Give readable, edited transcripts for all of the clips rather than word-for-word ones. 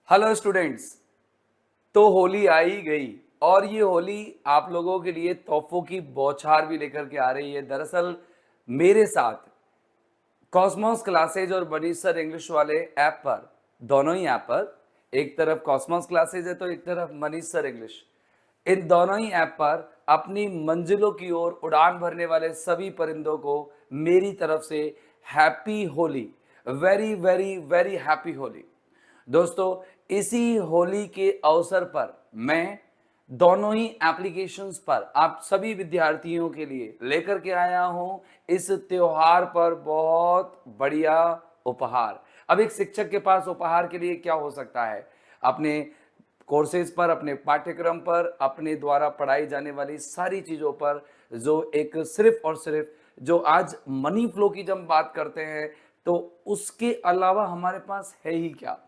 Hello students. तो होली आ ही गई और ये होली आप लोगों के लिए तोहफों की बौछार भी लेकर के आ रही है। दरअसल मेरे साथ कॉस्मोस क्लासेज और मनीष सर इंग्लिश वाले ऐप पर, दोनों ही ऐप पर, एक तरफ कॉस्मोस क्लासेज है तो एक तरफ मनीष सर इंग्लिश, इन दोनों ही ऐप पर अपनी मंजिलों की ओर उड़ान भरने वाले सभी परिंदों को मेरी तरफ से happy Holi, very very very happy Holi. दोस्तों, इसी होली के अवसर पर मैं दोनों ही एप्लीकेशंस पर आप सभी विद्यार्थियों के लिए लेकर के आया हूं इस त्योहार पर बहुत बढ़िया उपहार। अब एक शिक्षक के पास उपहार के लिए क्या हो सकता है? अपने कोर्सेज पर, अपने पाठ्यक्रम पर, अपने द्वारा पढ़ाई जाने वाली सारी चीज़ों पर जो एक सिर्फ और सिर्फ जो आज मनी फ्लो की जब हम बात करते हैं तो उसके अलावा हमारे पास है ही क्या?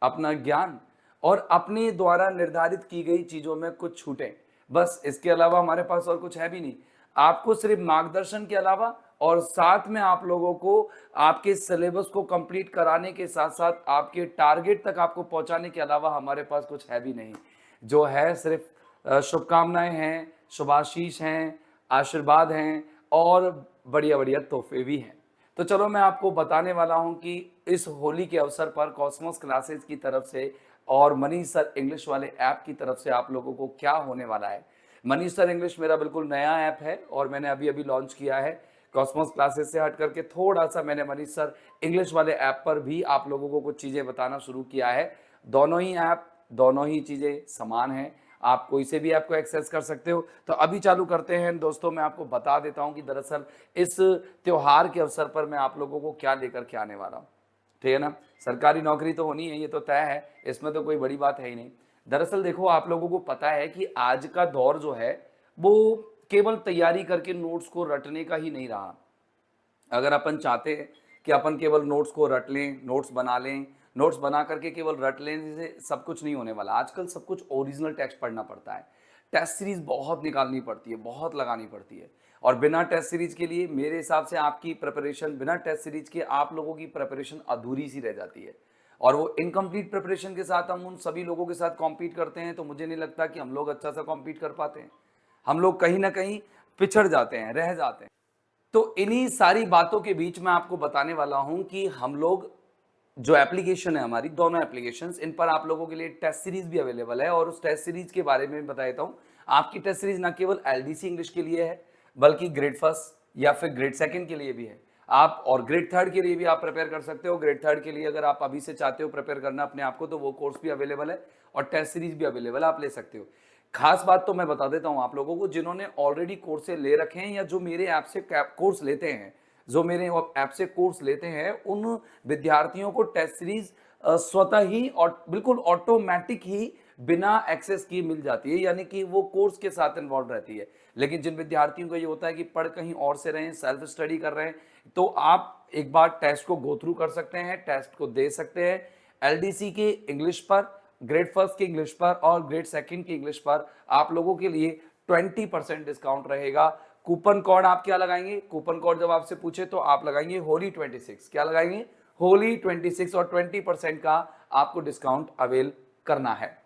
अपना ज्ञान और अपने द्वारा निर्धारित की गई चीज़ों में कुछ छूटें। बस इसके अलावा हमारे पास और कुछ है भी नहीं। आपको सिर्फ मार्गदर्शन के अलावा और साथ में आप लोगों को आपके सिलेबस को कंप्लीट कराने के साथ-साथ आपके टारगेट तक आपको पहुंचाने के अलावा हमारे पास कुछ है भी नहीं। जो है सिर्फ शुभकामनाएँ हैं, शुभाशीष हैं, आशीर्वाद हैं और बढ़िया-बढ़िया तोहफ़े भी हैं। तो चलो मैं आपको बताने वाला हूं कि इस होली के अवसर पर कॉस्मोस क्लासेस की तरफ से और मनीष सर इंग्लिश वाले ऐप की तरफ से आप लोगों को क्या होने वाला है। मनीष सर इंग्लिश मेरा बिल्कुल नया ऐप है और मैंने अभी-अभी लॉन्च किया है। कॉस्मोस क्लासेस से हट करके थोड़ा-सा मैंने मनीष सर इंग्लिश वाले ऐप पर भी आप लोगों को कुछ चीज़ें बताना शुरू किया है। दोनों ही ऐप, दोनों ही चीज़ें समान हैं। आप कोई से भी ऐप को एक्सेस कर सकते हो। तो अभी चालू करते हैं दोस्तों। मैं आपको बता देता हूं कि दरअसल इस त्योहार के अवसर पर मैं आप लोगों को क्या लेकर के आने वाला हूं। ठीक है ना? सरकारी नौकरी तो होनी है, ये तो तय है, इसमें तो कोई बड़ी बात है ही नहीं। दरअसल देखो, आप लोगों को पता है कि आज का दौर जो है वो केवल तैयारी करके नोट्स को रटने का ही नहीं रहा। अगर अपन चाहते हैं कि अपन केवल नोट्स को रट लें, नोट्स बना लें, नोट्स बना करके केवल रट लेने से सब कुछ नहीं होने वाला। आजकल सब कुछ ओरिजिनल टेक्स्ट पढ़ना पड़ता है। टेस्ट सीरीज बहुत निकालनी पड़ती है, बहुत लगानी पड़ती है। और बिना टेस्ट सीरीज के लिए मेरे हिसाब से आपकी प्रिपरेशन, बिना टेस्ट सीरीज के आप लोगों की प्रिपरेशन अधूरी सी रह जाती है। और वो इनकम्प्लीट प्रिपरेशन के साथ हम उन सभी लोगों के साथ कॉम्पीट करते हैं तो मुझे नहीं लगता कि हम लोग अच्छा सा कॉम्पीट कर पाते हैं। हम लोग कहीं ना कहीं पिछड़ जाते हैं, रह जाते हैं। तो इन्हीं सारी बातों के बीच में आपको बताने वाला हूं कि हम लोग जो एप्लीकेशन है, हमारी दोनों एप्लीकेशंस, इन पर आप लोगों के लिए टेस्ट सीरीज भी अवेलेबल है और उस टेस्ट सीरीज के बारे में बता देता हूं। आपकी टेस्ट सीरीज ना केवल एलडीसी इंग्लिश के लिए है बल्कि ग्रेड फर्स्ट या फिर ग्रेड सेकंड के लिए भी है। आप और ग्रेड थर्ड के लिए भी आप प्रिपेयर कर सकते हो। ग्रेड थर्ड के लिए अगर आप अभी से चाहते हो प्रिपेयर करना अपने आप को तो वो कोर्स भी अवेलेबल है और टेस्ट सीरीज भी अवेलेबल है, आप ले सकते हो। खास बात तो मैं बता देता हूं आप लोगों को, जिन्होंने ऑलरेडी कोर्स ले रखे हैं या जो मेरे ऐप से कोर्स लेते हैं, जो मेरे ऐप से कोर्स लेते हैं, उन विद्यार्थियों को टेस्ट सीरीज स्वतः ही और बिल्कुल ऑटोमेटिक ही बिना एक्सेस किए मिल जाती है, यानी कि वो कोर्स के साथ इन्वॉल्व रहती है। लेकिन जिन विद्यार्थियों को ये होता है कि पढ़ कहीं और से रहे हैं, सेल्फ स्टडी कर रहे हैं, तो आप एक बार टेस्ट को गो थ्रू कर सकते हैं, टेस्ट को दे सकते हैं। एलडीसी के इंग्लिश पर, ग्रेड फर्स्ट की इंग्लिश पर और ग्रेड सेकंड की इंग्लिश पर आप लोगों के लिए 20% डिस्काउंट रहेगा। कूपन कोड आप क्या लगाएंगे? कूपन कोड जब आपसे पूछे तो आप लगाएंगे होली 26। क्या लगाएंगे? होली 26 और 20% का आपको डिस्काउंट अवेल करना है।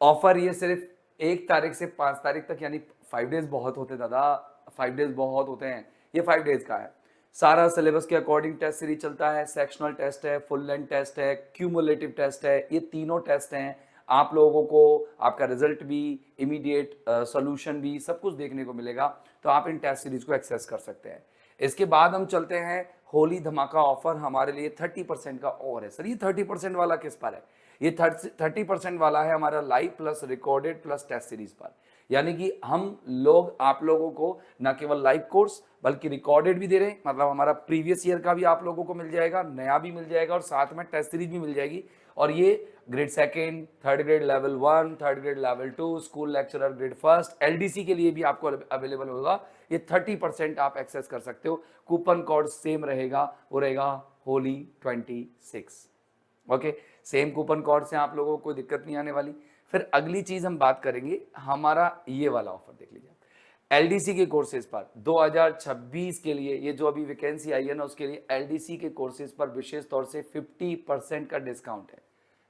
ऑफर ये सिर्फ 1 तारीख से 5 तारीख तक, यानी 5 डेज बहुत होते दादा, 5 डेज बहुत होते हैं। ये 5 डेज का है। सारा सिलेबस के अकॉर्डिंग टेस्ट सीरीज चलता है। सेक्शनल टेस्ट है, फुल लेंथ टेस्ट है, क्यूमुलेटिव टेस्ट है, ये तीनों टेस्ट हैं। आप लोगों को आपका रिजल्ट भी, इमीडिएट सोल्यूशन भी, सब कुछ देखने को मिलेगा। तो आप इन टेस्ट सीरीज को एक्सेस कर सकते हैं। इसके बाद हम चलते हैं होली धमाका ऑफर हमारे लिए 30% का और है। सर ये 30% वाला किस पर है? ये 30% वाला है हमारा live plus recorded plus test series पर। यानी कि हम लोग आप लोगों को न केवल लाइव कोर्स बल्कि रिकॉर्डेड भी दे रहे हैं, मतलब हमारा प्रीवियस ईयर का भी आप लोगों को मिल जाएगा, नया भी मिल जाएगा और साथ में टेस्ट सीरीज भी मिल जाएगी। और ये grade second, third grade level 1, third grade level 2, school lecturer grade first, LDC के लिए भी आपको अवेलेबल होगा। ये 30% आप एक्सेस कर सकते हो। कूपन कोड सेम रहेगा, वो रहेगा Holi 26। Okay, same coupon code से आप लोगों को कोई दिक्कत नहीं आने वाली। फिर अगली चीज हम बात करेंगे, हमारा ये वाला ऑफर देख लीजिए। एलडीसी के कोर्सेज पर 2026 के लिए, ये जो अभी वैकेंसी आई है ना, उसके लिए एलडीसी के कोर्सेज पर विशेष तौर से 50% का डिस्काउंट है।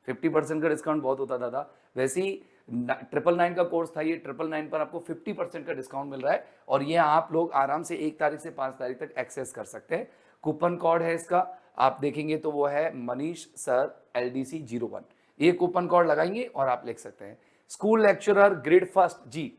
50% का डिस्काउंट बहुत होता था दादा। वैसे ही 999 का कोर्स था, ये 999 पर आपको 50% का डिस्काउंट मिल रहा है और ये आप लोग आराम से 1 तारीख से 5 तारीख तक एक्सेस कर सकते हैं। कूपन कोड है इसका, आप देखेंगे तो वो है मनीष सर LDC01। ये कूपन कोड लगाएंगे और आप लिख सकते हैं। स्कूल लेक्चरर ग्रेड फर्स्ट जी,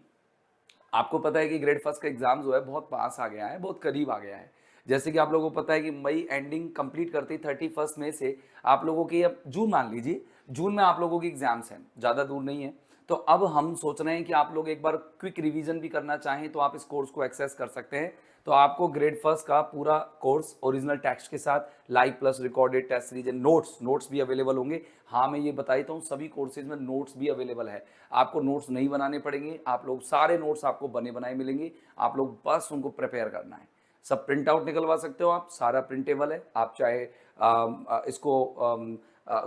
आपको पता है कि ग्रेड फर्स्ट का एग्जाम जो है बहुत पास आ गया है, बहुत करीब आ गया है। जैसे कि आप लोगों को पता है कि मई एंडिंग कंप्लीट करते ही 31 मई से आप लोगों की, अब जून मान लीजिए, जून में आप लोगों की एग्जाम्स हैं, ज़्यादा दूर नहीं है। तो अब हम सोच रहे हैं कि आप लोग एक बार क्विक रिवीजन भी करना चाहें तो आप इस कोर्स को एक्सेस कर सकते हैं। तो आपको ग्रेड फर्स्ट का पूरा कोर्स ओरिजिनल टेक्स्ट के साथ live plus recorded test series, notes भी अवेलेबल होंगे। हाँ, मैं ये बता देता हूँ सभी कोर्सेज में नोट्स भी अवेलेबल है। आपको नोट्स नहीं बनाने पड़ेंगे, आप लोग सारे नोट्स आपको बने बनाए मिलेंगे, आप लोग बस उनको प्रिपेयर करना है। सब प्रिंट आउट निकलवा सकते हो आप, सारा प्रिंटेबल है। आप चाहे इसको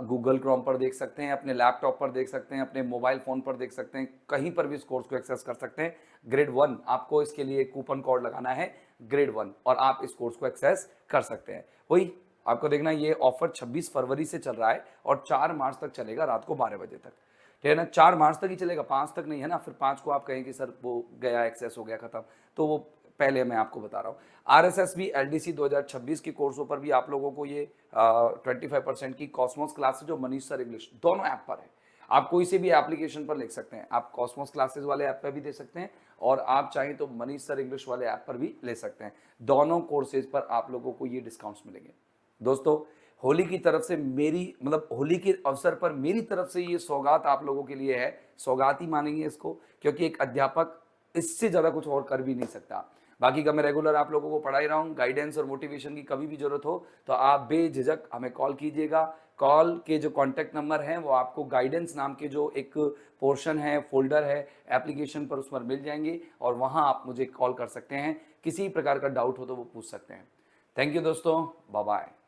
गूगल क्रोम पर देख सकते हैं, अपने लैपटॉप पर देख सकते हैं, अपने मोबाइल फ़ोन पर देख सकते हैं, कहीं पर भी इस कोर्स को एक्सेस कर सकते हैं। ग्रेड 1 आपको इसके लिए कूपन कोड लगाना है ग्रेड 1 और आप इस कोर्स को एक्सेस कर सकते हैं। वही आपको देखना, ये ऑफर 26 फरवरी से चल रहा है और 4 मार्च तक चलेगा, रात को 12 बजे तक। ठीक है ना, 4 मार्च तक ही चलेगा, 5 तक नहीं है ना, फिर 5 को आप कहें कि सर वो गया, एक्सेस हो गया, खत्म। तो वो पहले मैं आपको बता रहा हूँ। RSSB LDC 2026 के कोर्सों पर भी आप लोगों को ये 25% की कॉस्मोस क्लासेज जो मनीष सर इंग्लिश दोनों ऐप पर है। आप कोई से भी एप्लीकेशन पर लिख सकते हैं, आप कॉस्मोस क्लासेज वाले ऐप पर भी दे सकते हैं और आप चाहें तो मनीष सर इंग्लिश वाले ऐप पर भी ले सकते हैं। दोनों कोर्सेज पर आप लोगों को ये डिस्काउंट्स मिलेंगे। दोस्तों, होली की तरफ से मेरी, मतलब होली के अवसर पर मेरी तरफ से ये सौगात आप लोगों के लिए है। सौगात ही मानेंगे इसको, क्योंकि एक अध्यापक इससे ज़्यादा कुछ और कर भी नहीं सकता। बाकी का मैं रेगुलर आप लोगों को पढ़ा ही रहा हूँ। गाइडेंस और मोटिवेशन की कभी भी जरूरत हो तो आप बेझिझक हमें कॉल कीजिएगा। कॉल के जो कॉन्टैक्ट नंबर हैं वो आपको गाइडेंस नाम के जो एक पोर्शन है, फोल्डर है एप्लीकेशन पर, उस पर मिल जाएंगे और वहाँ आप मुझे कॉल कर सकते हैं। किसी प्रकार का डाउट हो तो वो पूछ सकते हैं। थैंक यू दोस्तों, बाय बाय।